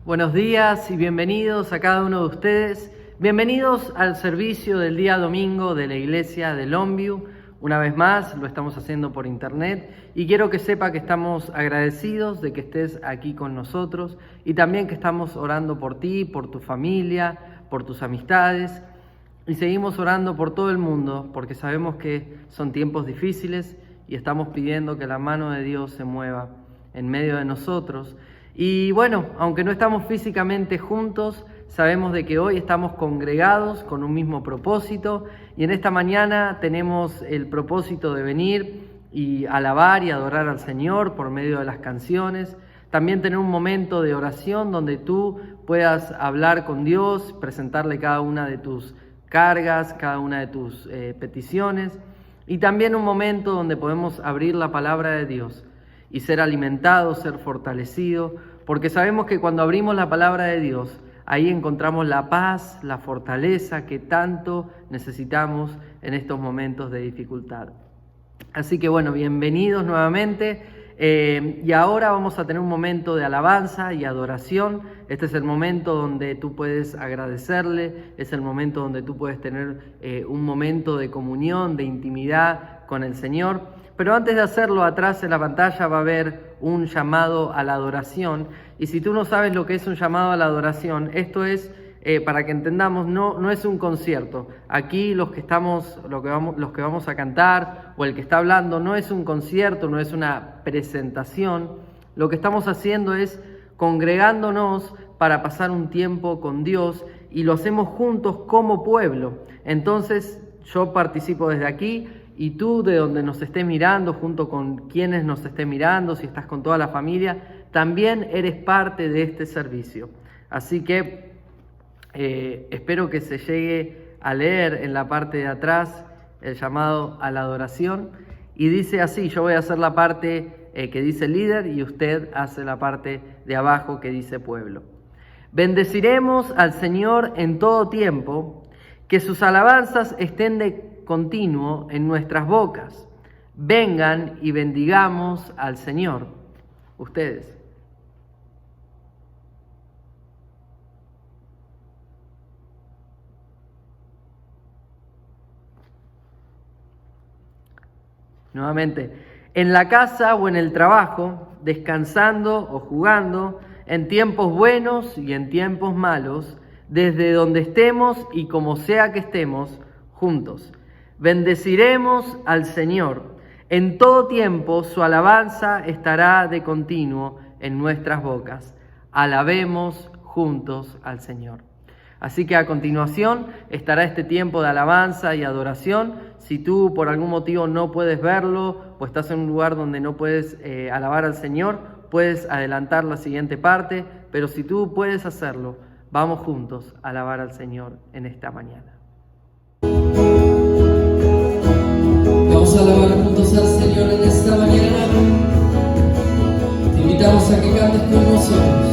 Buenos días y bienvenidos a cada uno de ustedes. Bienvenidos al servicio del día domingo de la iglesia de Longview. Una vez más lo estamos haciendo por internet y quiero que sepa que estamos agradecidos de que estés aquí con nosotros y también que estamos orando por ti, por tu familia, por tus amistades y seguimos orando por todo el mundo porque sabemos que son tiempos difíciles y estamos pidiendo que la mano de Dios se mueva en medio de nosotros. Y bueno, aunque no estamos físicamente juntos, sabemos de que hoy estamos congregados con un mismo propósito y en esta mañana tenemos el propósito de venir y alabar y adorar al Señor por medio de las canciones. También tener un momento de oración donde tú puedas hablar con Dios, presentarle cada una de tus cargas, cada una de tus peticiones y también un momento donde podemos abrir la palabra de Dios y ser alimentados, ser fortalecidos, porque sabemos que cuando abrimos la palabra de Dios, ahí encontramos la paz, la fortaleza que tanto necesitamos en estos momentos de dificultad. Así que bueno, bienvenidos nuevamente. Y ahora vamos a tener un momento de alabanza y adoración. Este es el momento donde tú puedes agradecerle, es el momento donde tú puedes tener un momento de comunión, de intimidad con el Señor. Pero antes de hacerlo, atrás en la pantalla va a haber un llamado a la adoración. Y si tú no sabes lo que es un llamado a la adoración, esto es, para que entendamos, no es un concierto. Aquí los que vamos a cantar o el que está hablando no es un concierto, no es una presentación. Lo que estamos haciendo es congregándonos para pasar un tiempo con Dios y lo hacemos juntos como pueblo. Entonces yo participo desde aquí. Y tú, de donde nos estés mirando, junto con quienes nos estés mirando, si estás con toda la familia, también eres parte de este servicio. Así que espero que se llegue a leer en la parte de atrás el llamado a la adoración. Y dice así, yo voy a hacer la parte que dice líder y usted hace la parte de abajo que dice pueblo. Bendeciremos al Señor en todo tiempo, que sus alabanzas estén de continuo en nuestras bocas. Vengan y bendigamos al Señor. Ustedes. Nuevamente, en la casa o en el trabajo, descansando o jugando, en tiempos buenos y en tiempos malos, desde donde estemos y como sea que estemos, juntos. Bendeciremos al Señor. En todo tiempo su alabanza estará de continuo en nuestras bocas. Alabemos juntos al Señor. Así que a continuación estará este tiempo de alabanza y adoración. Si tú por algún motivo no puedes verlo o estás en un lugar donde no puedes alabar al Señor, puedes adelantar la siguiente parte, pero si tú puedes hacerlo, vamos juntos a alabar al Señor en esta mañana. Vamos a alabar juntos al Señor en esta mañana. Te invitamos a que cantes con nosotros.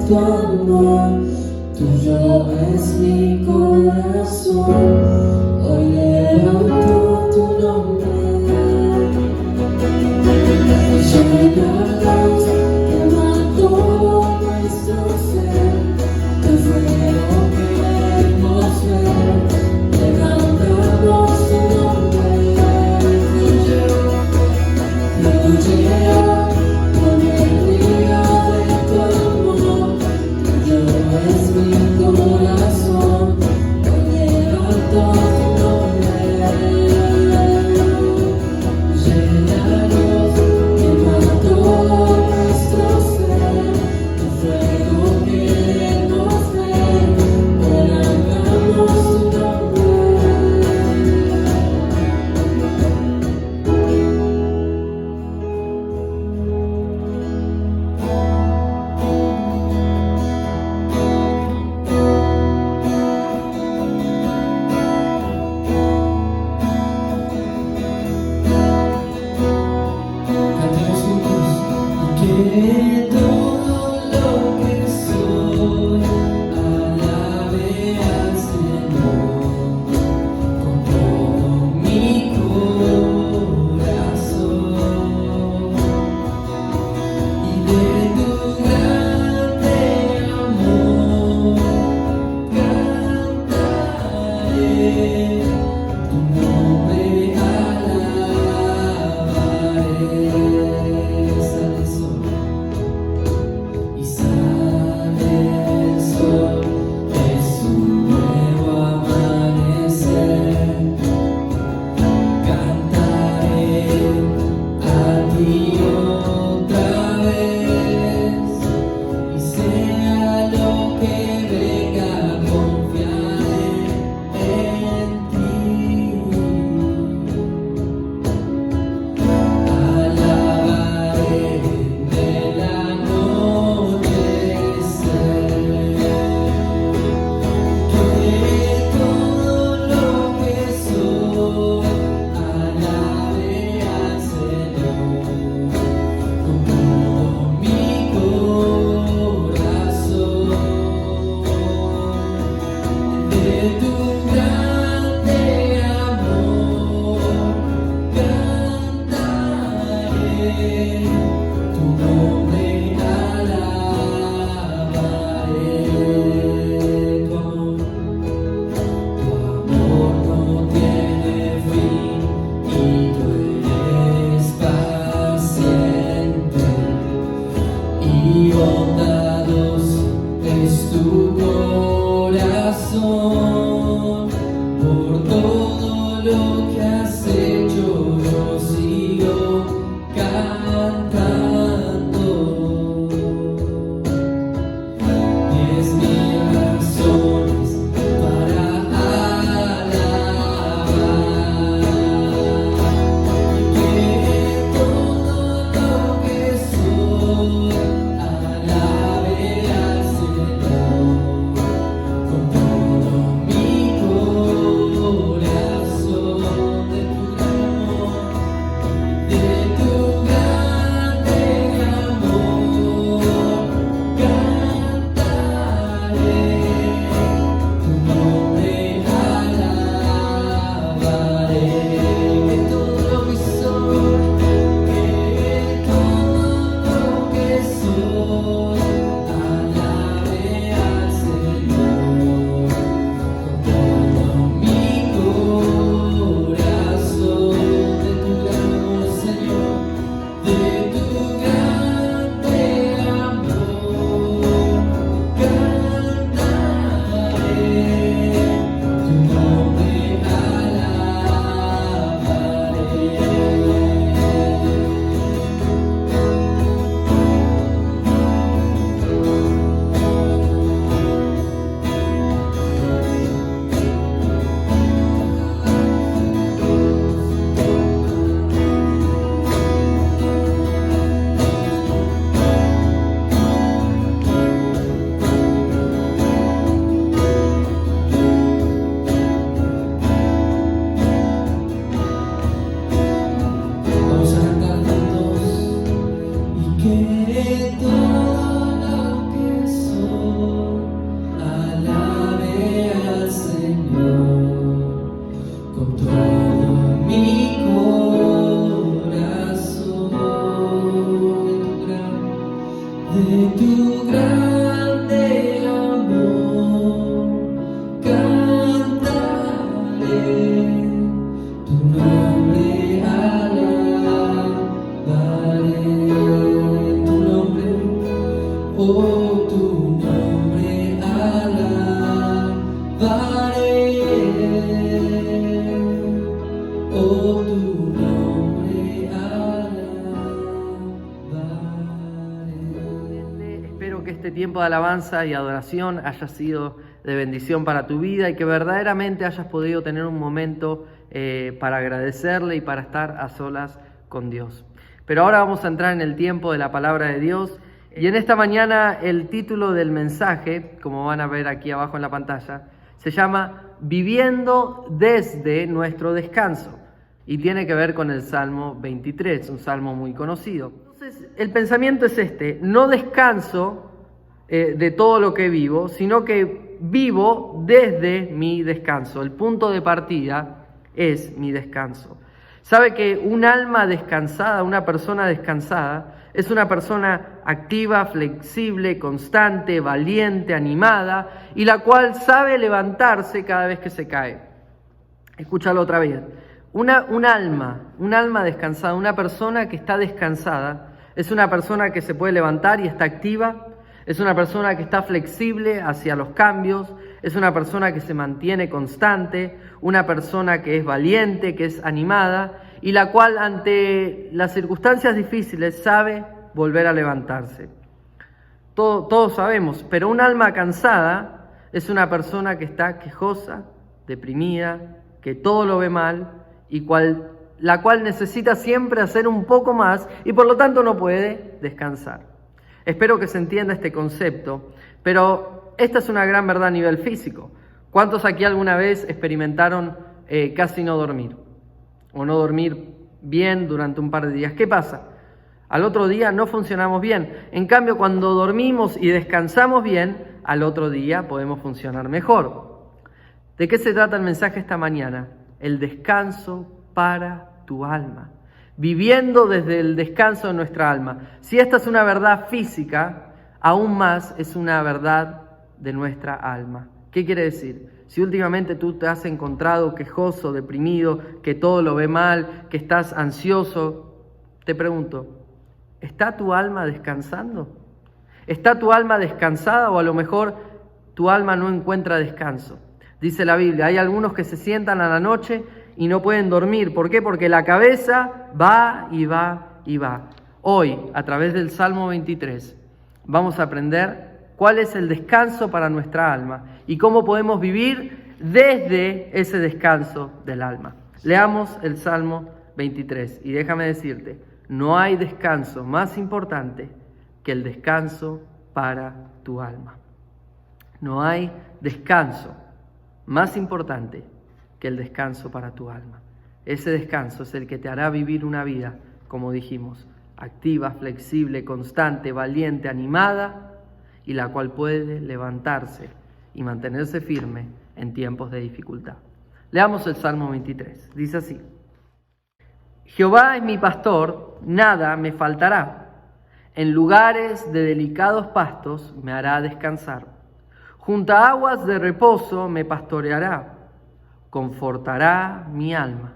Tu amor, tuyo es mi corazón, hoy levanto tu nombre. Llénanos, quema todo nuestro ser, tu fuego queremos ver, levantamos tu nombre. Fluye con el río de tu amor. Es mi corazón, hoy levanto tu nombre. Llénanos, quema todo nuestro ser, tu fuego queremos ver, levantamos tu nombre. Cantemos juntos. Que todo lo que soy alabe al Señor con todo mi corazón, y de tu grande amor cantaré, tu nombre alabaré. Sale el sol y sale el sol, es un nuevo amanecer. Cantaré a ti otra vez, y sea lo que venga, confiaré en ti. Alabaré del anochecer. Que todo lo que soy alabe al Señor con todo mi corazón. De tu grande amor cantaré, tu nombre alabaré. Tu amor no tiene fin y tú eres paciente y bondadoso es tu corazón. Por todo lo que has hecho yo sigo cantando. 10,000 razones para alabar. Que todo lo que soy alabe al Señor con todo mi corazón. De tu grande nombre alabaré, tu nombre, oh, tu nombre alabaré, oh, tu nombre alabaré. Espero que este tiempo de alabanza y adoración haya sido de bendición para tu vida y que verdaderamente hayas podido tener un momento para agradecerle y para estar a solas con Dios. Pero ahora vamos a entrar en el tiempo de la palabra de Dios y en esta mañana el título del mensaje, como van a ver aquí abajo en la pantalla, se llama Viviendo desde nuestro descanso y tiene que ver con el Salmo 23, un salmo muy conocido. Entonces el pensamiento es este: no descanso de todo lo que vivo, sino que vivo desde mi descanso. El punto de partida es mi descanso. Sabe que un alma descansada, una persona descansada, es una persona activa, flexible, constante, valiente, animada, y la cual sabe levantarse cada vez que se cae. Escúchalo otra vez. Un alma descansada, una persona que está descansada, es una persona que se puede levantar y está activa. Es una persona que está flexible hacia los cambios, es una persona que se mantiene constante, una persona que es valiente, que es animada y la cual ante las circunstancias difíciles sabe volver a levantarse. Todos sabemos, pero un alma cansada es una persona que está quejosa, deprimida, que todo lo ve mal y la cual necesita siempre hacer un poco más y por lo tanto no puede descansar. Espero que se entienda este concepto, pero esta es una gran verdad a nivel físico. ¿Cuántos aquí alguna vez experimentaron casi no dormir? O no dormir bien durante un par de días. ¿Qué pasa? Al otro día no funcionamos bien. En cambio, cuando dormimos y descansamos bien, al otro día podemos funcionar mejor. ¿De qué se trata el mensaje esta mañana? El descanso para tu alma. Viviendo desde el descanso de nuestra alma. Si esta es una verdad física, aún más es una verdad de nuestra alma. ¿Qué quiere decir? Si últimamente tú te has encontrado quejoso, deprimido, que todo lo ve mal, que estás ansioso, te pregunto, ¿está tu alma descansando? ¿Está tu alma descansada o a lo mejor tu alma no encuentra descanso? Dice la Biblia, hay algunos que se sientan a la noche y no pueden dormir. ¿Por qué? Porque la cabeza va y va y va. Hoy, a través del Salmo 23, vamos a aprender cuál es el descanso para nuestra alma y cómo podemos vivir desde ese descanso del alma. Leamos el Salmo 23 y déjame decirte, no hay descanso más importante que el descanso para tu alma. No hay descanso más importante que el descanso para tu alma. Ese descanso es el que te hará vivir una vida, como dijimos, activa, flexible, constante, valiente, animada, y la cual puede levantarse y mantenerse firme en tiempos de dificultad. Leamos el Salmo 23. Dice así: Jehová es mi pastor, nada me faltará. En lugares de delicados pastos me hará descansar. Junto a aguas de reposo me pastoreará. Confortará mi alma.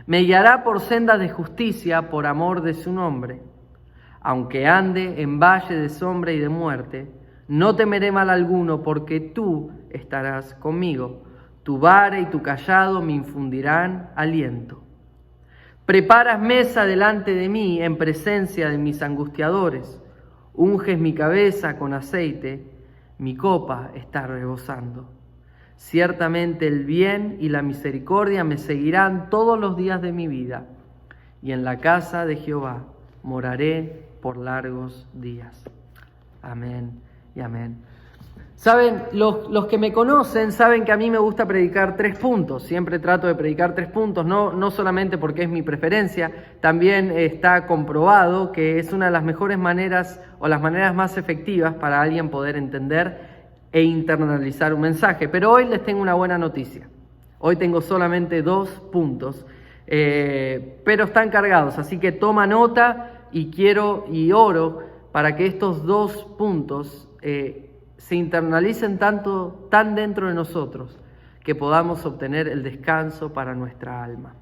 Me guiará por sendas de justicia por amor de su nombre. Aunque ande en valle de sombra y de muerte, no temeré mal alguno, porque tú estarás conmigo. Tu vara y tu cayado me infundirán aliento. Preparas mesa delante de mí en presencia de mis angustiadores. Unges mi cabeza con aceite, mi copa está rebosando. Ciertamente el bien y la misericordia me seguirán todos los días de mi vida, y en la casa de Jehová moraré por largos días. Amén y amén. Saben, los que me conocen saben que a mí me gusta predicar 3 puntos. Siempre trato de predicar 3 puntos, no solamente porque es mi preferencia, también está comprobado que es una de las mejores maneras o las maneras más efectivas para alguien poder entender e internalizar un mensaje. Pero hoy les tengo una buena noticia. Hoy tengo solamente 2 puntos, pero están cargados, así que toma nota y quiero y oro para que estos 2 puntos se internalicen tan dentro de nosotros que podamos obtener el descanso para nuestra alma.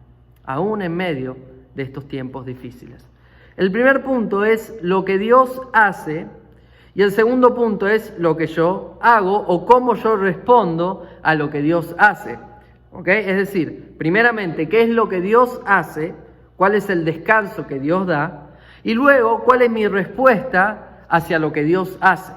aún en medio de estos tiempos difíciles. El primer punto es lo que Dios hace y el segundo punto es lo que yo hago o cómo yo respondo a lo que Dios hace. ¿Ok? Es decir, primeramente, ¿qué es lo que Dios hace? ¿Cuál es el descanso que Dios da? Y luego, ¿cuál es mi respuesta hacia lo que Dios hace?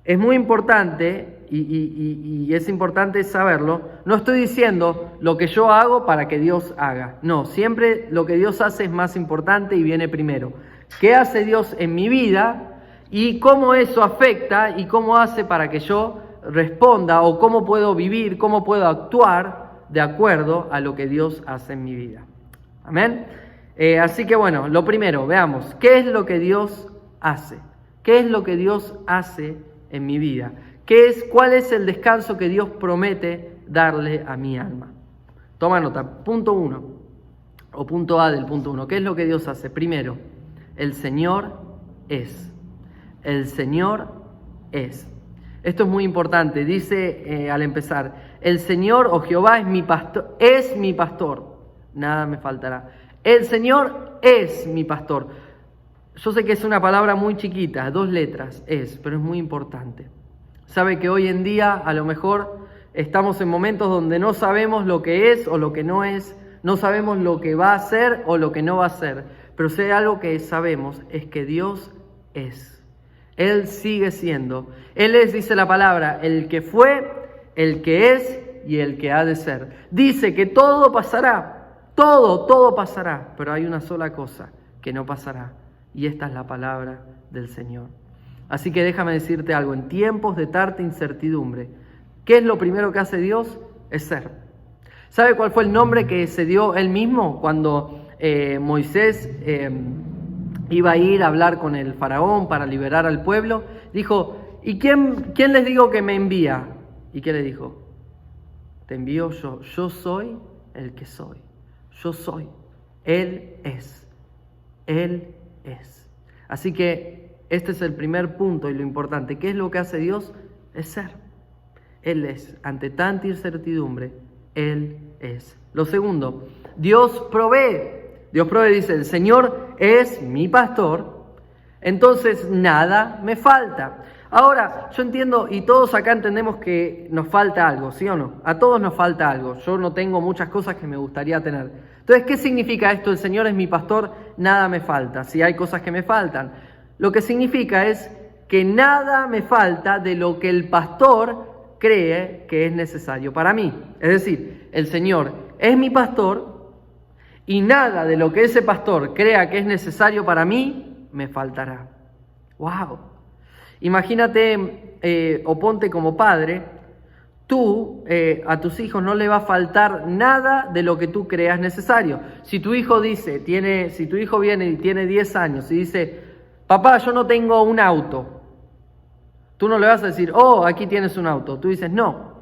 Es muy importante y es importante saberlo. No estoy diciendo lo que yo hago para que Dios haga. No, siempre lo que Dios hace es más importante y viene primero. ¿Qué hace Dios en mi vida y cómo eso afecta y cómo hace para que yo responda o cómo puedo vivir, cómo puedo actuar de acuerdo a lo que Dios hace en mi vida? Amén. Así que bueno, lo primero, veamos, ¿qué es lo que Dios hace? ¿Qué es lo que Dios hace en mi vida? ¿Cuál es el descanso que Dios promete darle a mi alma? Toma nota, punto 1, o punto A del punto 1. ¿Qué es lo que Dios hace? Primero, el Señor es. El Señor es. Esto es muy importante, dice al empezar, el Señor o Jehová es mi pastor, nada me faltará. El Señor es mi pastor. Yo sé que es una palabra muy chiquita, 2 letras, pero es muy importante. Sabe que hoy en día a lo mejor estamos en momentos donde no sabemos lo que es o lo que no es, no sabemos lo que va a ser o lo que no va a ser, pero si hay algo que sabemos es que Dios es. Él sigue siendo. Él es, dice la palabra, el que fue, el que es y el que ha de ser. Dice que todo pasará, todo pasará, pero hay una sola cosa que no pasará y esta es la palabra del Señor. Así que déjame decirte algo, en tiempos de tanta incertidumbre, ¿qué es lo primero que hace Dios? Es ser. ¿Sabe cuál fue el nombre que se dio él mismo cuando Moisés iba a ir a hablar con el faraón para liberar al pueblo? Dijo, ¿y quién les digo que me envía? ¿Y qué le dijo? Te envío yo soy el que soy, yo soy, Él es, Él es. Así que este es el primer punto y lo importante. ¿Qué es lo que hace Dios? Es ser. Él es. Ante tanta incertidumbre, Él es. Lo segundo, Dios provee. Dios provee, dice, el Señor es mi pastor, entonces nada me falta. Ahora, yo entiendo y todos acá entendemos que nos falta algo, ¿sí o no? A todos nos falta algo. Yo no tengo muchas cosas que me gustaría tener. Entonces, ¿qué significa esto? El Señor es mi pastor, nada me falta. Si hay cosas que me faltan. Lo que significa es que nada me falta de lo que el pastor cree que es necesario para mí. Es decir, el Señor es mi pastor y nada de lo que ese pastor crea que es necesario para mí me faltará. ¡Wow! Imagínate o ponte como padre, tú a tus hijos no le va a faltar nada de lo que tú creas necesario. Si tu hijo viene y tiene 10 años y dice, papá, yo no tengo un auto, tú no le vas a decir, oh, aquí tienes un auto. Tú dices, no,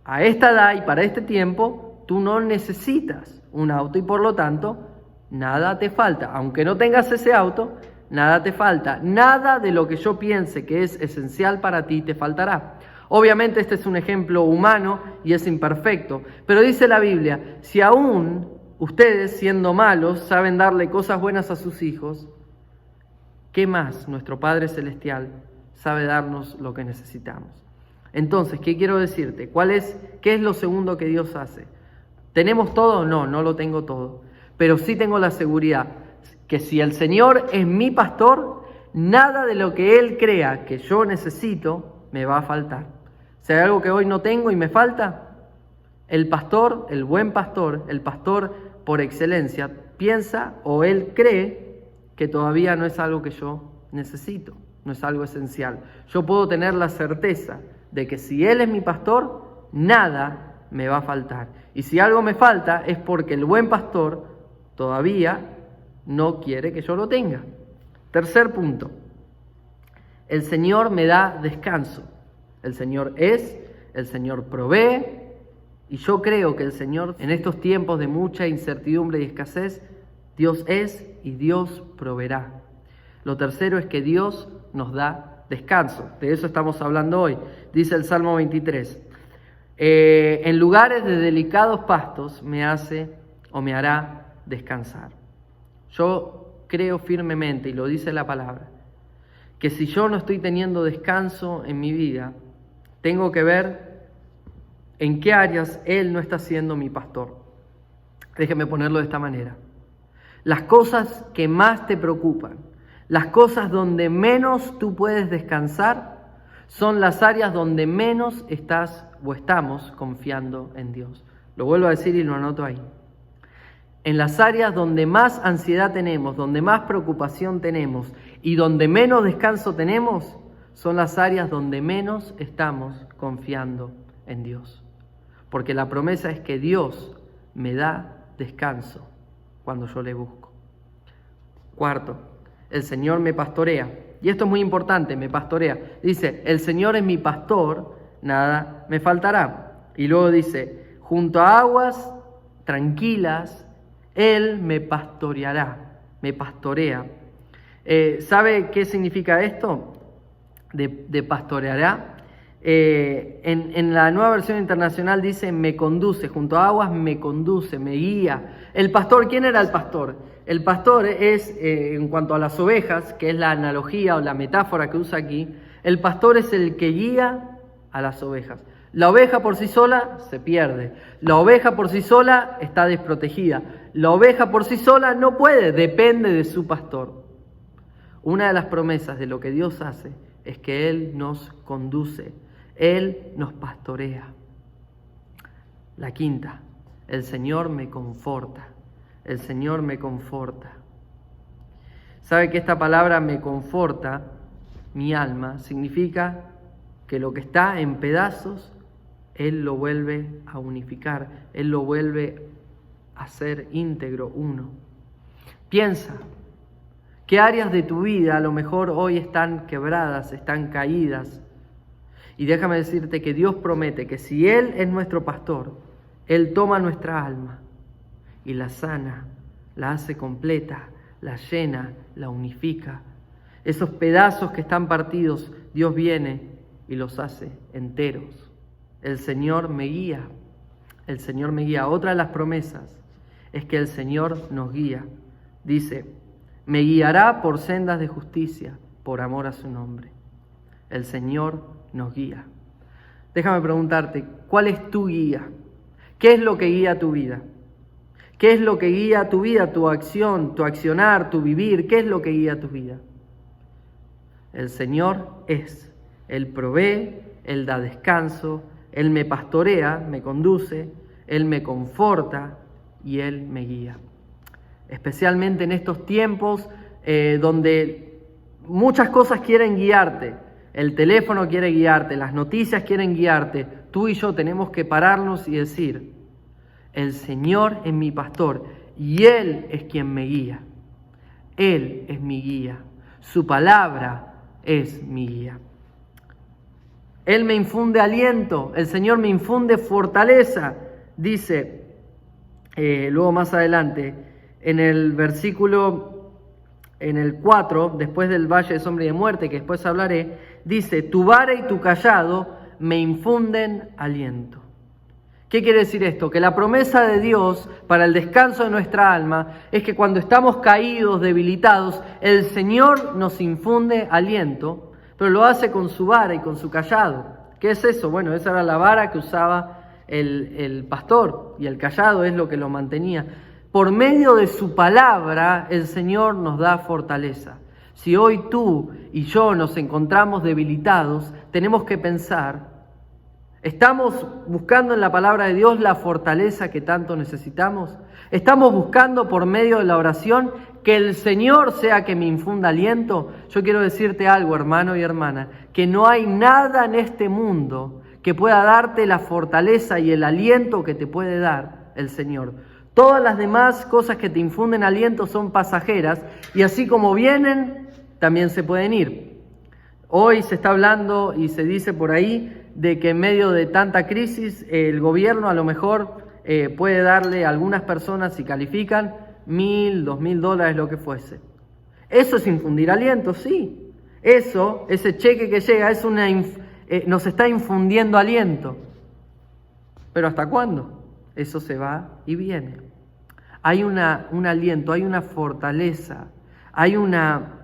a esta edad y para este tiempo, tú no necesitas un auto y por lo tanto, nada te falta. Aunque no tengas ese auto, nada te falta. Nada de lo que yo piense que es esencial para ti te faltará. Obviamente este es un ejemplo humano y es imperfecto, pero dice la Biblia, si aún ustedes siendo malos saben darle cosas buenas a sus hijos, ¿qué más nuestro Padre Celestial sabe darnos lo que necesitamos? Entonces, ¿qué quiero decirte? ¿Qué es lo segundo que Dios hace? ¿Tenemos todo? No lo tengo todo. Pero sí tengo la seguridad que si el Señor es mi pastor, nada de lo que Él crea que yo necesito me va a faltar. Si hay algo que hoy no tengo y me falta, el pastor, el buen pastor, el pastor por excelencia, piensa o Él cree que todavía no es algo que yo necesito, no es algo esencial. Yo puedo tener la certeza de que si Él es mi pastor, nada me va a faltar. Y si algo me falta es porque el buen pastor todavía no quiere que yo lo tenga. Tercer punto, el Señor me da descanso. El Señor es, el Señor provee, y yo creo que el Señor en estos tiempos de mucha incertidumbre y escasez, Dios es y Dios proveerá. Lo tercero es que Dios nos da descanso. De eso estamos hablando hoy. Dice el Salmo 23. En lugares de delicados pastos me hará descansar. Yo creo firmemente, y lo dice la palabra, que si yo no estoy teniendo descanso en mi vida, tengo que ver en qué áreas Él no está siendo mi pastor. Déjeme ponerlo de esta manera. Las cosas que más te preocupan, las cosas donde menos tú puedes descansar, son las áreas donde menos estás o estamos confiando en Dios. Lo vuelvo a decir y lo anoto ahí. En las áreas donde más ansiedad tenemos, donde más preocupación tenemos y donde menos descanso tenemos, son las áreas donde menos estamos confiando en Dios. Porque la promesa es que Dios me da descanso cuando yo le busco. Cuarto, el Señor me pastorea. Y esto es muy importante, me pastorea. Dice, el Señor es mi pastor, nada me faltará. Y luego dice, junto a aguas tranquilas, Él me pastoreará, me pastorea. ¿Sabe qué significa esto de pastoreará? En la Nueva Versión Internacional dice, me conduce, junto a aguas me conduce, me guía. El pastor, ¿quién era el pastor? El pastor es, en cuanto a las ovejas, que es la analogía o la metáfora que usa aquí, el pastor es el que guía a las ovejas. La oveja por sí sola se pierde, la oveja por sí sola está desprotegida, la oveja por sí sola no puede, depende de su pastor. Una de las promesas de lo que Dios hace es que Él nos conduce, Él nos pastorea. La quinta, el Señor me conforta, el Señor me conforta. ¿Sabe que esta palabra me conforta, mi alma, significa que lo que está en pedazos, Él lo vuelve a unificar, Él lo vuelve a hacer íntegro, uno. Piensa, ¿qué áreas de tu vida a lo mejor hoy están quebradas, están caídas? Y déjame decirte que Dios promete que si Él es nuestro pastor, Él toma nuestra alma y la sana, la hace completa, la llena, la unifica. Esos pedazos que están partidos, Dios viene y los hace enteros. El Señor me guía, el Señor me guía. Otra de las promesas es que el Señor nos guía. Dice, me guiará por sendas de justicia, por amor a su nombre. El Señor nos guía. Déjame preguntarte, ¿cuál es tu guía? ¿Qué es lo que guía tu vida? ¿Qué es lo que guía tu vida, tu acción, tu accionar, tu vivir? ¿Qué es lo que guía tu vida? El Señor es. Él provee, Él da descanso, Él me pastorea, me conduce, Él me conforta y Él me guía. Especialmente en estos tiempos donde muchas cosas quieren guiarte. El teléfono quiere guiarte, las noticias quieren guiarte. Tú y yo tenemos que pararnos y decir, el Señor es mi pastor y Él es quien me guía. Él es mi guía. Su palabra es mi guía. Él me infunde aliento, el Señor me infunde fortaleza. Dice, luego más adelante, en el versículo, en el 4, después del valle de sombra y de muerte, que después hablaré, dice, tu vara y tu callado me infunden aliento. ¿Qué quiere decir esto? Que la promesa de Dios para el descanso de nuestra alma es que cuando estamos caídos, debilitados, el Señor nos infunde aliento, pero lo hace con su vara y con su callado. ¿Qué es eso? Bueno, esa era la vara que usaba el pastor y el callado es lo que lo mantenía. Por medio de su palabra, el Señor nos da fortaleza. Si hoy tú y yo nos encontramos debilitados, tenemos que pensar, ¿estamos buscando en la palabra de Dios la fortaleza que tanto necesitamos? ¿Estamos buscando por medio de la oración que el Señor sea que me infunda aliento? Yo quiero decirte algo, hermano y hermana, que no hay nada en este mundo que pueda darte la fortaleza y el aliento que te puede dar el Señor. Todas las demás cosas que te infunden aliento son pasajeras y así como vienen, también se pueden ir. Hoy se está hablando y se dice por ahí de que en medio de tanta crisis el gobierno a lo mejor puede darle a algunas personas, si califican, $1,000, $2,000, lo que fuese. ¿Eso es infundir aliento? Sí. Eso, ese cheque que llega, es nos está infundiendo aliento. ¿Pero hasta cuándo? Eso se va y viene. Hay un aliento, hay una fortaleza, hay una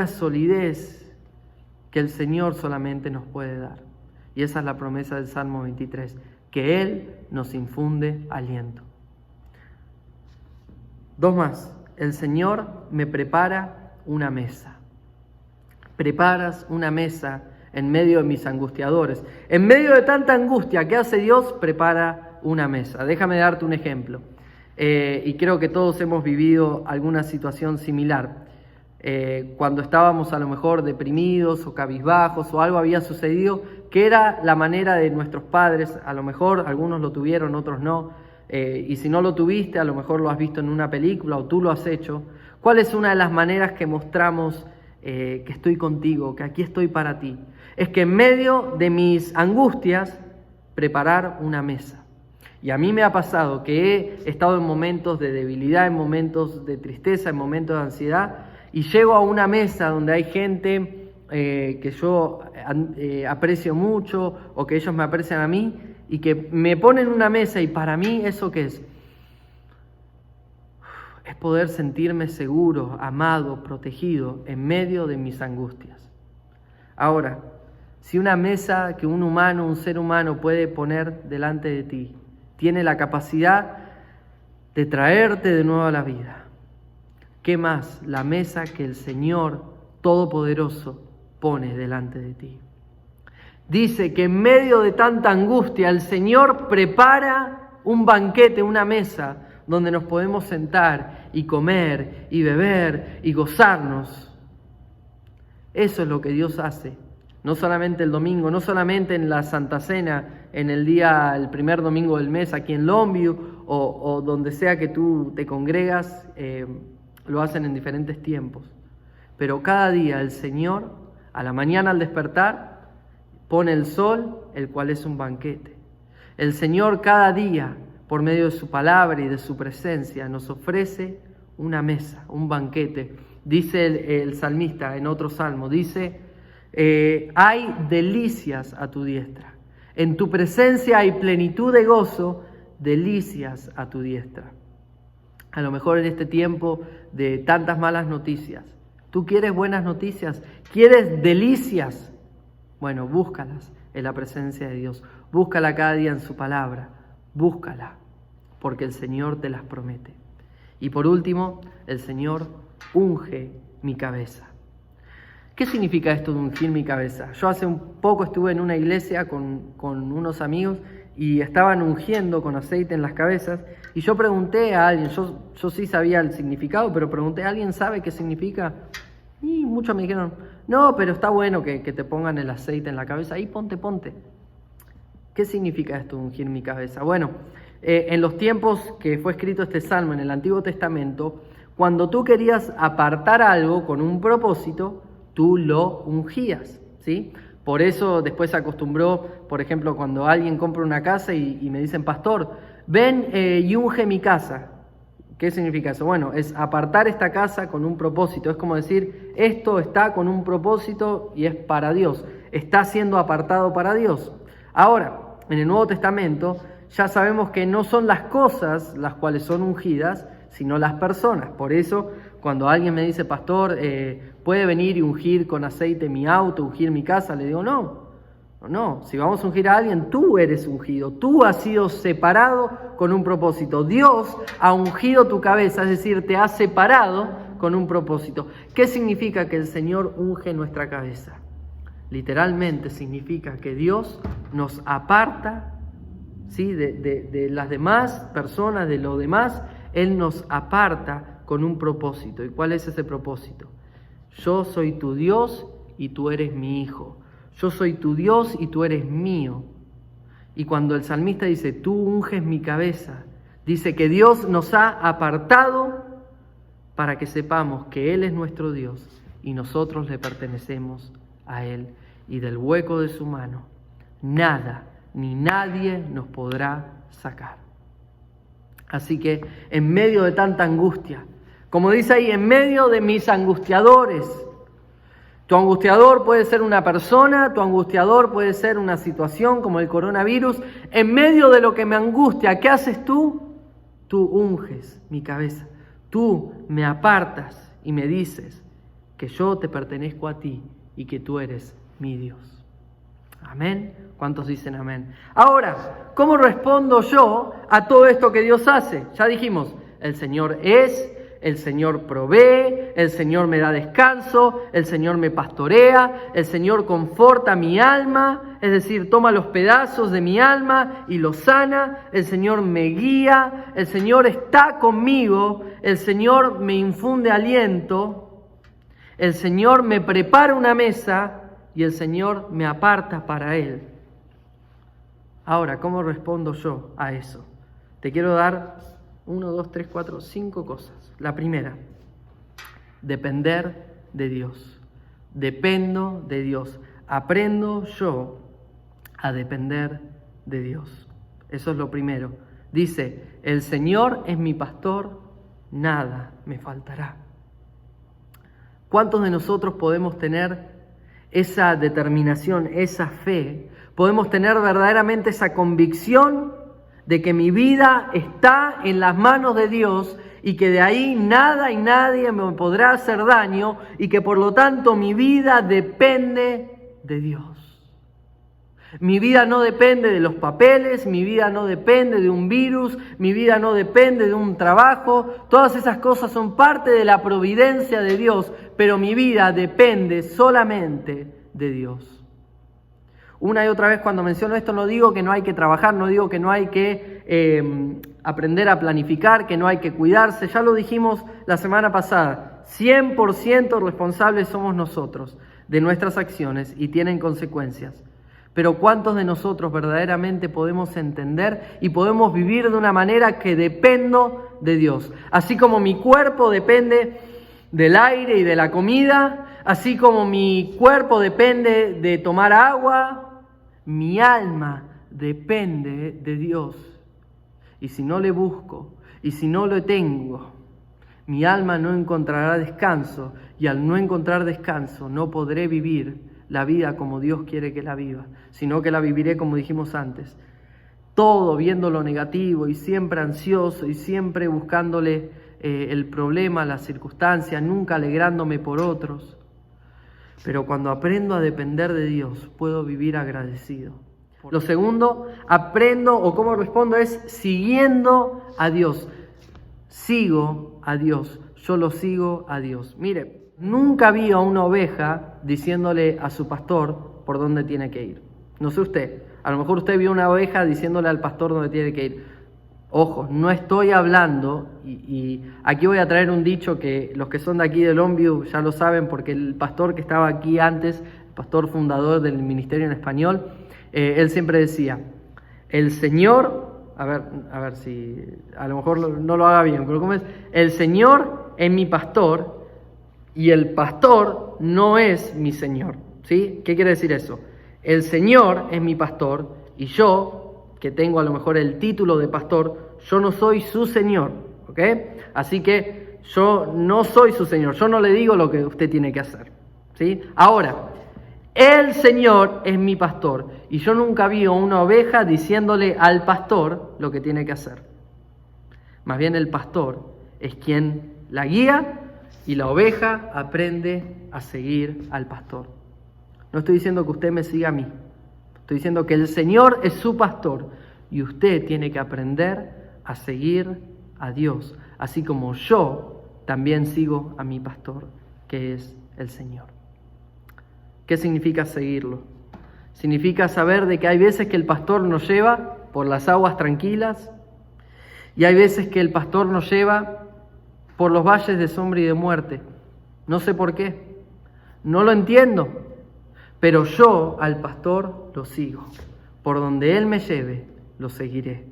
solidez que el Señor solamente nos puede dar. Y esa es la promesa del Salmo 23, que Él nos infunde aliento. 2 más. El Señor me prepara una mesa. Preparas una mesa en medio de mis angustiadores. En medio de tanta angustia, ¿qué hace Dios? Prepara una mesa. Déjame darte un ejemplo. Y creo que todos hemos vivido alguna situación similar. Cuando estábamos a lo mejor deprimidos o cabizbajos o algo había sucedido, que era la manera de nuestros padres, a lo mejor algunos lo tuvieron, otros no, y si no lo tuviste, a lo mejor lo has visto en una película o tú lo has hecho. ¿Cuál es una de las maneras que mostramos que estoy contigo, que aquí estoy para ti? Es que en medio de mis angustias, preparar una mesa. Y a mí me ha pasado que he estado en momentos de debilidad, en momentos de tristeza, en momentos de ansiedad, y llego a una mesa donde hay gente que yo aprecio mucho o que ellos me aprecian a mí y que me ponen una mesa, y para mí ¿eso qué es? Es poder sentirme seguro, amado, protegido en medio de mis angustias. Ahora, si una mesa que un ser humano puede poner delante de ti, tiene la capacidad de traerte de nuevo a la vida, ¿qué más la mesa que el Señor Todopoderoso pone delante de ti? Dice que en medio de tanta angustia el Señor prepara un banquete, una mesa, donde nos podemos sentar y comer y beber y gozarnos. Eso es lo que Dios hace. No solamente el domingo, no solamente en la Santa Cena, en el primer domingo del mes aquí en Longview o donde sea que tú te congregas, lo hacen en diferentes tiempos. Pero cada día el Señor, a la mañana al despertar, pone el sol, el cual es un banquete. El Señor cada día, por medio de su palabra y de su presencia, nos ofrece una mesa, un banquete. Dice el salmista en otro salmo, dice: hay delicias a tu diestra. En tu presencia hay plenitud de gozo, delicias a tu diestra. A lo mejor en este tiempo de tantas malas noticias, ¿tú quieres buenas noticias? ¿Quieres delicias? Bueno, búscalas en la presencia de Dios. Búscala cada día en su palabra. Búscala, porque el Señor te las promete. Y por último, el Señor unge mi cabeza. ¿Qué significa esto de ungir mi cabeza? Yo hace un poco estuve en una iglesia con unos amigos y estaban ungiendo con aceite en las cabezas, y yo pregunté a alguien, yo sí sabía el significado, pero pregunté: ¿alguien sabe qué significa? Y muchos me dijeron: no, pero está bueno que te pongan el aceite en la cabeza, ahí ponte. ¿Qué significa esto de ungir mi cabeza? Bueno, en los tiempos que fue escrito este salmo en el Antiguo Testamento, cuando tú querías apartar algo con un propósito, tú lo ungías, ¿sí? Por eso después se acostumbró, por ejemplo, cuando alguien compra una casa y me dicen: pastor, ven y unge mi casa. ¿Qué significa eso? Bueno, es apartar esta casa con un propósito. Es como decir, esto está con un propósito y es para Dios. Está siendo apartado para Dios. Ahora, en el Nuevo Testamento ya sabemos que no son las cosas las cuales son ungidas, sino las personas. Por eso, cuando alguien me dice: pastor, ¿puede venir y ungir con aceite mi auto, ungir mi casa? Le digo: no. Si vamos a ungir a alguien, tú eres ungido. Tú has sido separado con un propósito. Dios ha ungido tu cabeza, es decir, te ha separado con un propósito. ¿Qué significa que el Señor unge nuestra cabeza? Literalmente significa que Dios nos aparta, ¿sí?, de las demás personas, de lo demás. Él nos aparta con un propósito. ¿Y cuál es ese propósito? Yo soy tu Dios y tú eres mi hijo. Yo soy tu Dios y tú eres mío. Y cuando el salmista dice: tú unges mi cabeza, dice que Dios nos ha apartado para que sepamos que Él es nuestro Dios y nosotros le pertenecemos a Él. Y del hueco de su mano, nada ni nadie nos podrá sacar. Así que en medio de tanta angustia, como dice ahí, en medio de mis angustiadores, tu angustiador puede ser una persona, tu angustiador puede ser una situación como el coronavirus. En medio de lo que me angustia, ¿qué haces tú? tú unges mi cabeza, tú me apartas y me dices que yo te pertenezco a ti y que tú eres mi Dios. Amén. ¿Cuántos dicen amén? Ahora, ¿cómo respondo yo a todo esto que Dios hace? Ya dijimos, el Señor es, el Señor provee, el Señor me da descanso, el Señor me pastorea, el Señor conforta mi alma, es decir, toma los pedazos de mi alma y los sana, el Señor me guía, el Señor está conmigo, el Señor me infunde aliento, el Señor me prepara una mesa y el Señor me aparta para Él. Ahora, ¿cómo respondo yo a eso? Te quiero dar 1, 2, 3, 4, 5 cosas. La primera, depender de Dios. Dependo de Dios. Aprendo yo a depender de Dios. Eso es lo primero. Dice, el Señor es mi pastor, nada me faltará. ¿Cuántos de nosotros podemos tener esa determinación, esa fe? Podemos tener verdaderamente esa convicción de que mi vida está en las manos de Dios y que de ahí nada y nadie me podrá hacer daño y que por lo tanto mi vida depende de Dios. Mi vida no depende de los papeles, mi vida no depende de un virus, mi vida no depende de un trabajo. Todas esas cosas son parte de la providencia de Dios, pero mi vida depende solamente de Dios. Una y otra vez cuando menciono esto no digo que no hay que trabajar, no digo que no hay que aprender a planificar, que no hay que cuidarse. Ya lo dijimos la semana pasada, 100% responsables somos nosotros de nuestras acciones y tienen consecuencias. Pero ¿cuántos de nosotros verdaderamente podemos entender y podemos vivir de una manera que dependo de Dios? Así como mi cuerpo depende del aire y de la comida, así como mi cuerpo depende de tomar agua, mi alma depende de Dios. Y si no le busco, y si no lo tengo, mi alma no encontrará descanso, y al no encontrar descanso no podré vivir la vida como Dios quiere que la viva, sino que la viviré como dijimos antes, todo viendo lo negativo y siempre ansioso y siempre buscándole el problema, la circunstancia, nunca alegrándome por otros. Pero cuando aprendo a depender de Dios, puedo vivir agradecido. Lo segundo, aprendo o cómo respondo es siguiendo a Dios. Sigo a Dios, yo lo sigo a Dios. Mire, nunca vi a una oveja diciéndole a su pastor por dónde tiene que ir. No sé usted, a lo mejor usted vio una oveja diciéndole al pastor dónde tiene que ir. Ojo, no estoy hablando, y aquí voy a traer un dicho que los que son de aquí de Longview ya lo saben, porque el pastor que estaba aquí antes, el pastor fundador del ministerio en español, él siempre decía, el Señor, a ver si a lo mejor no lo haga bien, pero ¿cómo es? El Señor es mi pastor y el pastor no es mi Señor, ¿sí? ¿Qué quiere decir eso? El Señor es mi pastor y yo, que tengo a lo mejor el título de pastor, yo no soy su Señor, ¿ok? Así que yo no soy su Señor, yo no le digo lo que usted tiene que hacer, ¿sí? Ahora, el Señor es mi pastor y yo nunca vi a una oveja diciéndole al pastor lo que tiene que hacer. Más bien el pastor es quien la guía y la oveja aprende a seguir al pastor. No estoy diciendo que usted me siga a mí. Estoy diciendo que el Señor es su pastor y usted tiene que aprender a seguir a Dios, así como yo también sigo a mi pastor, que es el Señor. ¿Qué significa seguirlo? Significa saber de que hay veces que el pastor nos lleva por las aguas tranquilas y hay veces que el pastor nos lleva por los valles de sombra y de muerte. No sé por qué, no lo entiendo. Pero yo al pastor lo sigo. Por donde él me lleve, lo seguiré.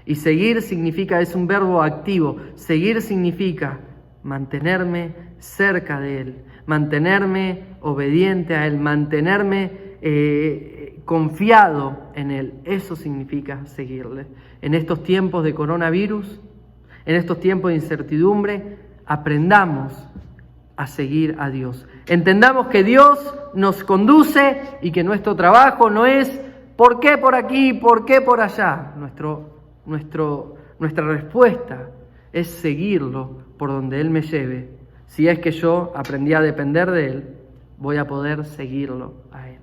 Y seguir significa, es un verbo activo. Seguir significa mantenerme cerca de él, mantenerme obediente a él, mantenerme confiado en él. Eso significa seguirle. En estos tiempos de coronavirus, en estos tiempos de incertidumbre, aprendamos a seguir a Dios. Entendamos que Dios nos conduce y que nuestro trabajo no es ¿por qué por aquí? ¿Por qué por allá? Nuestro Nuestra respuesta es seguirlo por donde Él me lleve. Si es que yo aprendí a depender de Él, voy a poder seguirlo a Él.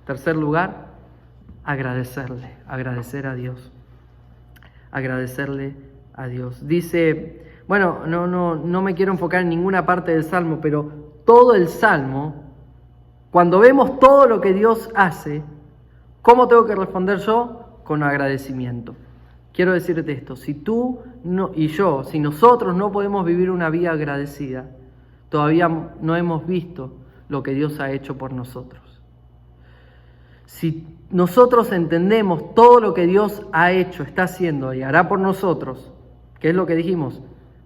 Tercer lugar, agradecerle, agradecer a Dios. Agradecerle a Dios. Dice, bueno, no me quiero enfocar en ninguna parte del Salmo, pero todo el Salmo, cuando vemos todo lo que Dios hace, ¿cómo tengo que responder yo? Con agradecimiento. Quiero decirte esto, si tú y yo, si nosotros no podemos vivir una vida agradecida, todavía no hemos visto lo que Dios ha hecho por nosotros. Si nosotros entendemos todo lo que Dios ha hecho, está haciendo y hará por nosotros, ¿qué es lo que dijimos?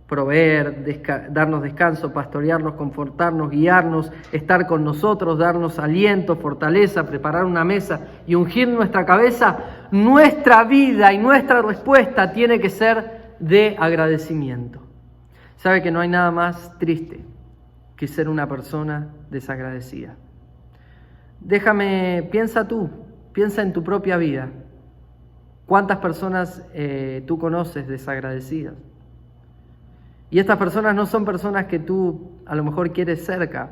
Proveer, darnos descanso, pastorearnos, confortarnos, guiarnos, estar con nosotros, darnos aliento, fortaleza, preparar una mesa y ungir nuestra cabeza. Nuestra vida y nuestra respuesta tiene que ser de agradecimiento. ¿Sabe que no hay nada más triste que ser una persona desagradecida? Piensa en tu propia vida. ¿Cuántas personas tú conoces desagradecidas? Y estas personas no son personas que tú a lo mejor quieres cerca,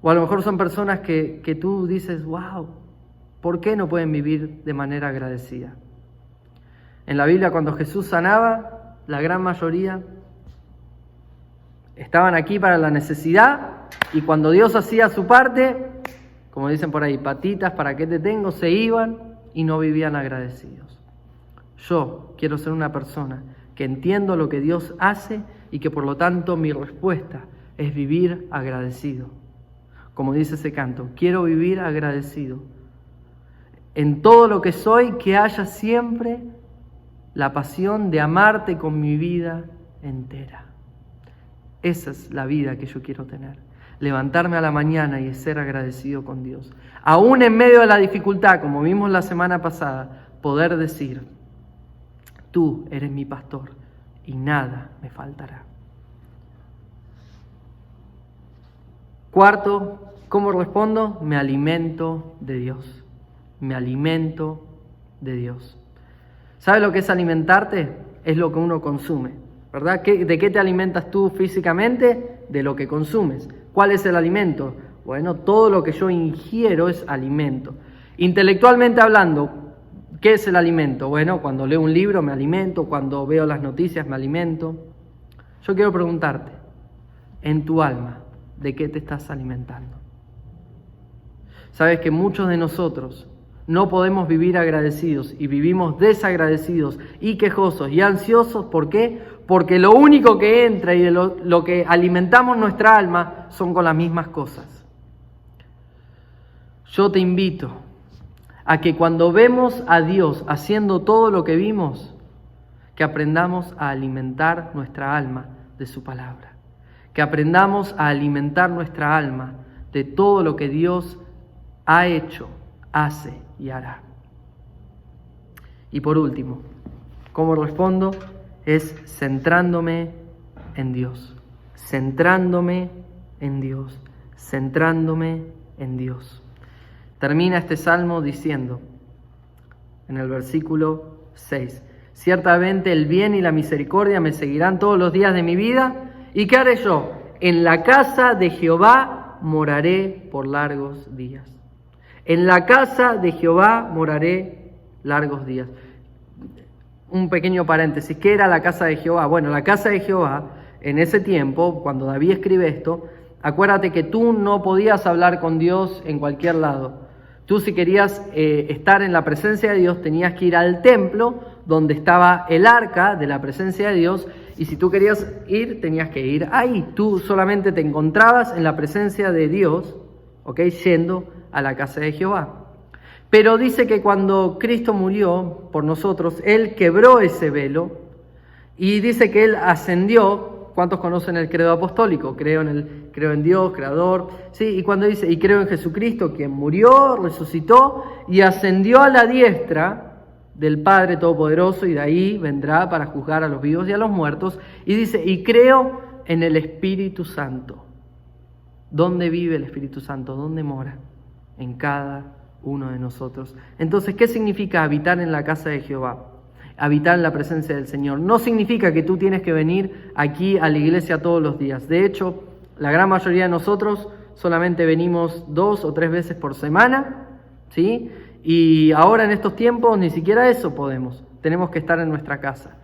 o a lo mejor son personas que tú dices, wow, ¿por qué no pueden vivir de manera agradecida? En la Biblia, cuando Jesús sanaba, la gran mayoría estaban aquí para la necesidad, y cuando Dios hacía su parte, como dicen por ahí, patitas, ¿para qué te tengo?, se iban y no vivían agradecidos. Yo quiero ser una persona que entiendo lo que Dios hace y que por lo tanto mi respuesta es vivir agradecido. Como dice ese canto, quiero vivir agradecido. En todo lo que soy, que haya siempre la pasión de amarte con mi vida entera. Esa es la vida que yo quiero tener. Levantarme a la mañana y ser agradecido con Dios. Aún en medio de la dificultad, como vimos la semana pasada, poder decir, tú eres mi pastor y nada me faltará. Cuarto, ¿cómo respondo? Me alimento de Dios. Me alimento de Dios. ¿Sabes lo que es alimentarte? Es lo que uno consume, ¿verdad? ¿De qué te alimentas tú físicamente? De lo que consumes. ¿Cuál es el alimento? Bueno, todo lo que yo ingiero es alimento. Intelectualmente hablando, ¿qué es el alimento? Bueno, cuando leo un libro me alimento, cuando veo las noticias me alimento. Yo quiero preguntarte, en tu alma, ¿de qué te estás alimentando? Sabes que muchos de nosotros no podemos vivir agradecidos y vivimos desagradecidos y quejosos y ansiosos. ¿Por qué? Porque lo único que entra y de lo que alimentamos nuestra alma son con las mismas cosas. Yo te invito a que cuando vemos a Dios haciendo todo lo que vimos, que aprendamos a alimentar nuestra alma de su palabra. Que aprendamos a alimentar nuestra alma de todo lo que Dios ha hecho, hace y hará. Y por último, ¿cómo respondo? Es centrándome en Dios. Centrándome en Dios. Centrándome en Dios. Termina este salmo diciendo, en el versículo 6, ciertamente el bien y la misericordia me seguirán todos los días de mi vida. ¿Y qué haré yo? En la casa de Jehová moraré por largos días. En la casa de Jehová moraré largos días. Un pequeño paréntesis, ¿qué era la casa de Jehová? Bueno, la casa de Jehová, en ese tiempo, cuando David escribe esto, acuérdate que tú no podías hablar con Dios en cualquier lado. Tú, si querías estar en la presencia de Dios, tenías que ir al templo donde estaba el arca de la presencia de Dios, y si tú querías ir, tenías que ir ahí. Tú solamente te encontrabas en la presencia de Dios, yendo a la casa de Jehová. Pero dice que cuando Cristo murió por nosotros, Él quebró ese velo, y dice que Él ascendió. ¿Cuántos conocen el credo apostólico? Creo en Dios, creador. Sí, y cuando dice, y creo en Jesucristo, quien murió, resucitó y ascendió a la diestra del Padre Todopoderoso, y de ahí vendrá para juzgar a los vivos y a los muertos. Y dice, y creo en el Espíritu Santo. ¿Dónde vive el Espíritu Santo? ¿Dónde mora? En cada uno de nosotros. Entonces, ¿qué significa habitar en la casa de Jehová? habitar en la presencia del Señor. No significa que tú tienes que venir aquí a la iglesia todos los días. De hecho, la gran mayoría de nosotros solamente venimos 2 o 3 veces por semana, ¿sí? Y ahora en estos tiempos ni siquiera eso podemos. Tenemos que estar en nuestra casa.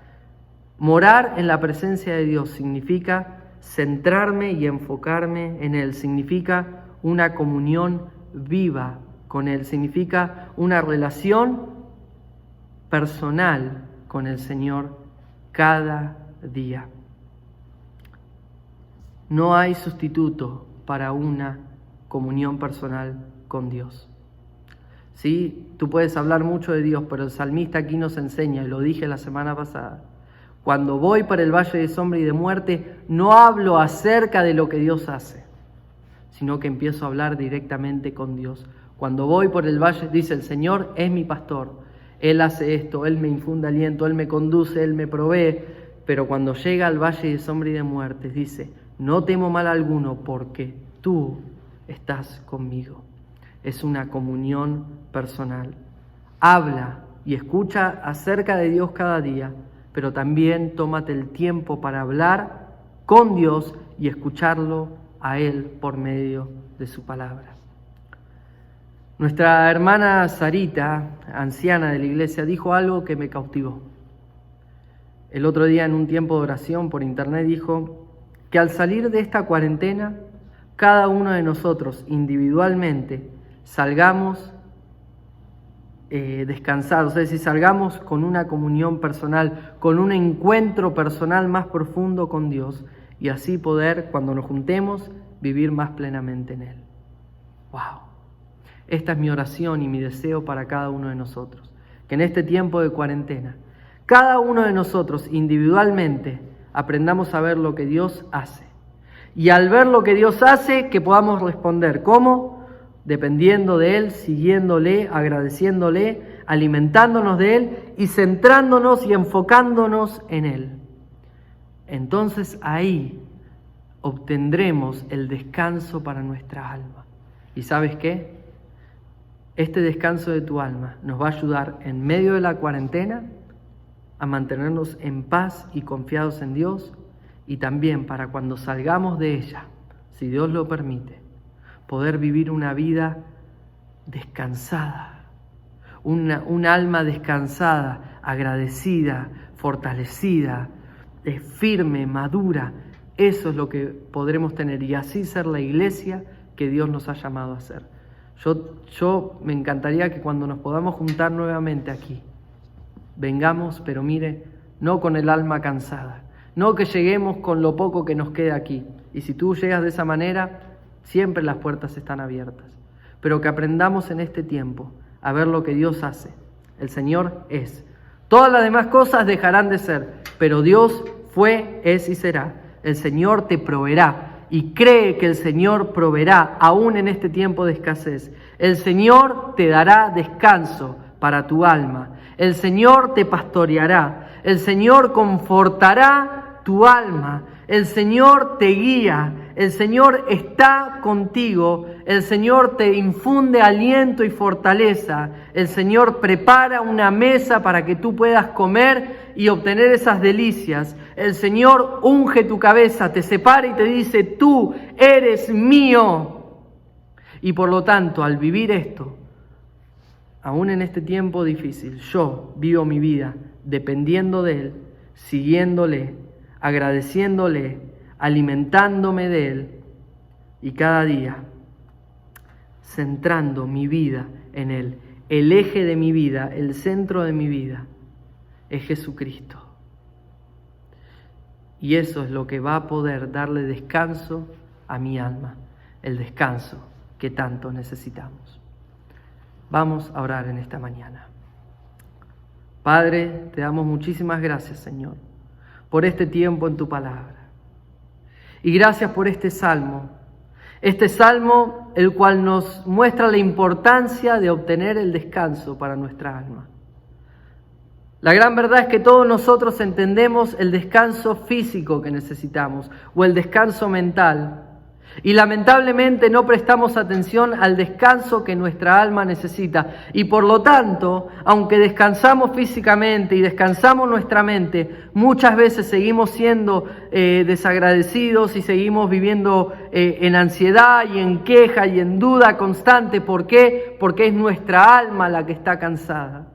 Morar en la presencia de Dios significa centrarme y enfocarme en Él. Significa una comunión viva con Él. Significa una relación personal con el Señor cada día. No hay sustituto para una comunión personal con Dios. ¿Sí? Tú puedes hablar mucho de Dios, pero el salmista aquí nos enseña, y lo dije la semana pasada, cuando voy por el valle de sombra y de muerte, no hablo acerca de lo que Dios hace, sino que empiezo a hablar directamente con Dios. Cuando voy por el valle, dice el Señor, es mi pastor. Él hace esto, Él me infunde aliento, Él me conduce, Él me provee. Pero cuando llega al valle de sombra y de muerte, dice, no temo mal alguno porque tú estás conmigo. Es una comunión personal. Habla y escucha acerca de Dios cada día, pero también tómate el tiempo para hablar con Dios y escucharlo a Él por medio de su palabra. Nuestra hermana Sarita, anciana de la iglesia, dijo algo que me cautivó. El otro día en un tiempo de oración por internet dijo que al salir de esta cuarentena, cada uno de nosotros individualmente salgamos descansados, es decir, salgamos con una comunión personal, con un encuentro personal más profundo con Dios y así poder, cuando nos juntemos, vivir más plenamente en Él. ¡Wow! Esta es mi oración y mi deseo para cada uno de nosotros, que en este tiempo de cuarentena, cada uno de nosotros individualmente aprendamos a ver lo que Dios hace. Y al ver lo que Dios hace, que podamos responder. ¿Cómo? Dependiendo de Él, siguiéndole, agradeciéndole, alimentándonos de Él y centrándonos y enfocándonos en Él. Entonces ahí obtendremos el descanso para nuestra alma. ¿Y sabes qué? Este descanso de tu alma nos va a ayudar en medio de la cuarentena a mantenernos en paz y confiados en Dios y también para cuando salgamos de ella, si Dios lo permite, poder vivir una vida descansada, un alma descansada, agradecida, fortalecida, firme, madura. Eso es lo que podremos tener y así ser la iglesia que Dios nos ha llamado a ser. Yo me encantaría que cuando nos podamos juntar nuevamente aquí, vengamos, pero mire, no con el alma cansada, no que lleguemos con lo poco que nos queda aquí. Y si tú llegas de esa manera, siempre las puertas están abiertas. Pero que aprendamos en este tiempo a ver lo que Dios hace. El Señor es. Todas las demás cosas dejarán de ser, pero Dios fue, es y será. El Señor te proveerá. Y cree que el Señor proveerá aún en este tiempo de escasez. El Señor te dará descanso para tu alma. El Señor te pastoreará. El Señor confortará tu alma. El Señor te guía. El Señor está contigo. El Señor te infunde aliento y fortaleza. El Señor prepara una mesa para que tú puedas comer y obtener esas delicias. El Señor unge tu cabeza, te separa y te dice, tú eres mío. Y por lo tanto, al vivir esto, aún en este tiempo difícil, yo vivo mi vida dependiendo de Él, siguiéndole, agradeciéndole, alimentándome de Él y cada día centrando mi vida en Él. El eje de mi vida, el centro de mi vida es Jesucristo. Y eso es lo que va a poder darle descanso a mi alma, el descanso que tanto necesitamos. Vamos a orar en esta mañana. Padre, te damos muchísimas gracias, Señor, por este tiempo en tu palabra. Y gracias por este salmo el cual nos muestra la importancia de obtener el descanso para nuestra alma. La gran verdad es que todos nosotros entendemos el descanso físico que necesitamos o el descanso mental, Y lamentablemente no prestamos atención al descanso que nuestra alma necesita. Y por lo tanto, aunque descansamos físicamente y descansamos nuestra mente, muchas veces seguimos siendo desagradecidos y seguimos viviendo en ansiedad y en queja y en duda constante. ¿Por qué? Porque es nuestra alma la que está cansada.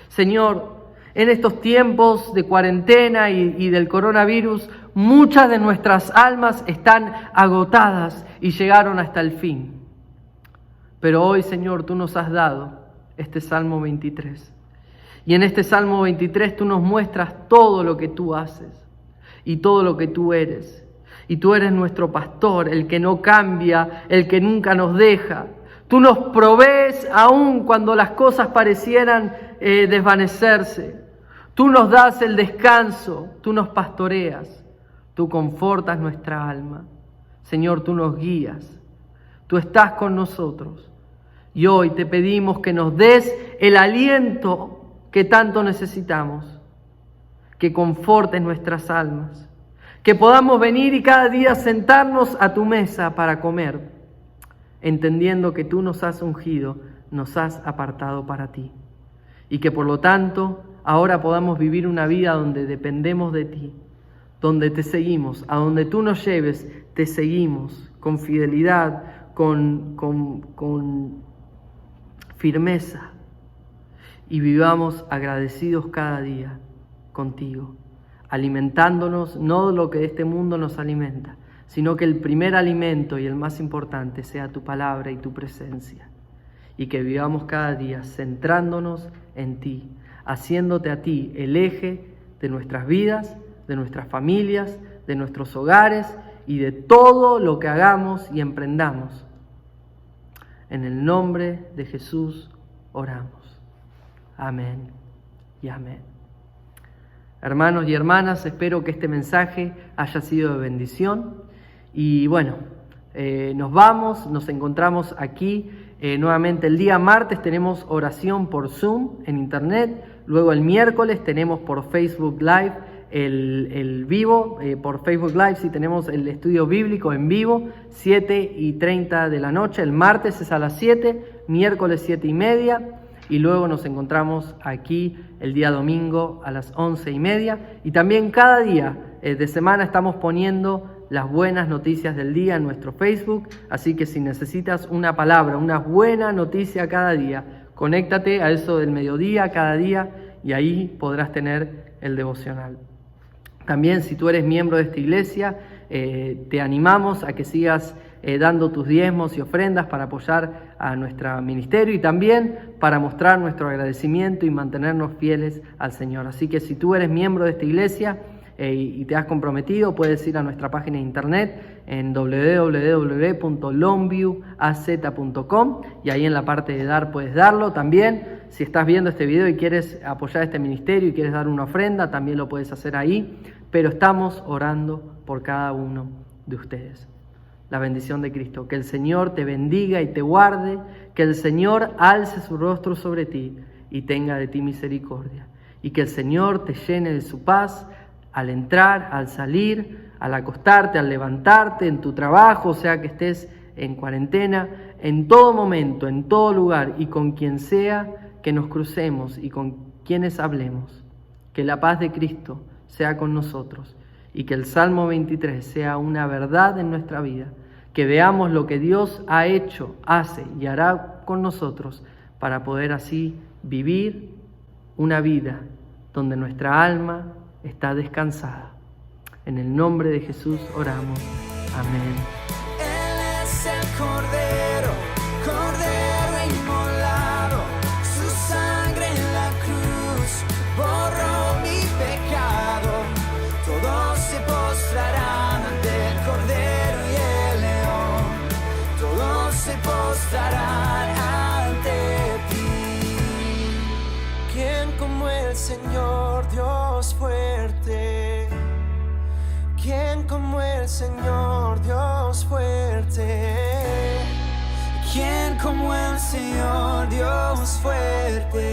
Señor, en estos tiempos de cuarentena y del coronavirus, muchas de nuestras almas están agotadas y llegaron hasta el fin. Pero hoy, Señor, tú nos has dado este Salmo 23. Y en este Salmo 23 tú nos muestras todo lo que tú haces y todo lo que tú eres. Y tú eres nuestro pastor, el que no cambia, el que nunca nos deja. Tú nos provees aún cuando las cosas parecieran desvanecerse. Tú nos das el descanso, tú nos pastoreas, tú confortas nuestra alma. Señor, tú nos guías, tú estás con nosotros. Y hoy te pedimos que nos des el aliento que tanto necesitamos, que confortes nuestras almas, que podamos venir y cada día sentarnos a tu mesa para comer, entendiendo que tú nos has ungido, nos has apartado para ti. Y que por lo tanto ahora podamos vivir una vida donde dependemos de ti, donde te seguimos, a donde tú nos lleves, te seguimos con fidelidad, con firmeza, y vivamos agradecidos cada día contigo, alimentándonos no de lo que este mundo nos alimenta, sino que el primer alimento y el más importante sea tu palabra y tu presencia, y que vivamos cada día centrándonos en ti, haciéndote a ti el eje de nuestras vidas, de nuestras familias, de nuestros hogares y de todo lo que hagamos y emprendamos. En el nombre de Jesús oramos. Amén y amén. Hermanos y hermanas, espero que este mensaje haya sido de bendición. Y bueno, nos encontramos aquí nuevamente el día martes. Tenemos oración por Zoom en internet. Luego el miércoles tenemos por Facebook Live el vivo, por Facebook Live sí tenemos el estudio bíblico en vivo, 7:30 de la noche. El martes es a las 7, miércoles 7:30. Y luego nos encontramos aquí el día domingo a las 11:30. Y también cada día de semana estamos poniendo las buenas noticias del día en nuestro Facebook. Así que si necesitas una palabra, una buena noticia cada día, conéctate a eso del mediodía cada día y ahí podrás tener el devocional. También si tú eres miembro de esta iglesia, te animamos a que sigas dando tus diezmos y ofrendas para apoyar a nuestro ministerio y también para mostrar nuestro agradecimiento y mantenernos fieles al Señor. Así que si tú eres miembro de esta iglesia y te has comprometido, puedes ir a nuestra página de internet en www.longviewaz.com y ahí en la parte de dar puedes darlo. También si estás viendo este video y quieres apoyar este ministerio y quieres dar una ofrenda, también lo puedes hacer ahí. Pero estamos orando por cada uno de ustedes. La bendición de Cristo. Que el Señor te bendiga y te guarde. Que el Señor alce su rostro sobre ti y tenga de ti misericordia. Y que el Señor te llene de su paz al entrar, al salir, al acostarte, al levantarte, en tu trabajo, o sea que estés en cuarentena, en todo momento, en todo lugar y con quien sea que nos crucemos y con quienes hablemos. Que la paz de Cristo sea con nosotros y que el Salmo 23 sea una verdad en nuestra vida. Que veamos lo que Dios ha hecho, hace y hará con nosotros para poder así vivir una vida donde nuestra alma está descansada. En el nombre de Jesús oramos. Amén. Él es el Cordero, Cordero inmolado, su sangre en la cruz borró mi pecado. Todos se postrarán ante el Cordero y el León, todos se postrarán ante ti. ¿Quién como el Señor Dios fuerte? ¿Quién como el Señor Dios fuerte? ¿Quién como el Señor Dios fuerte?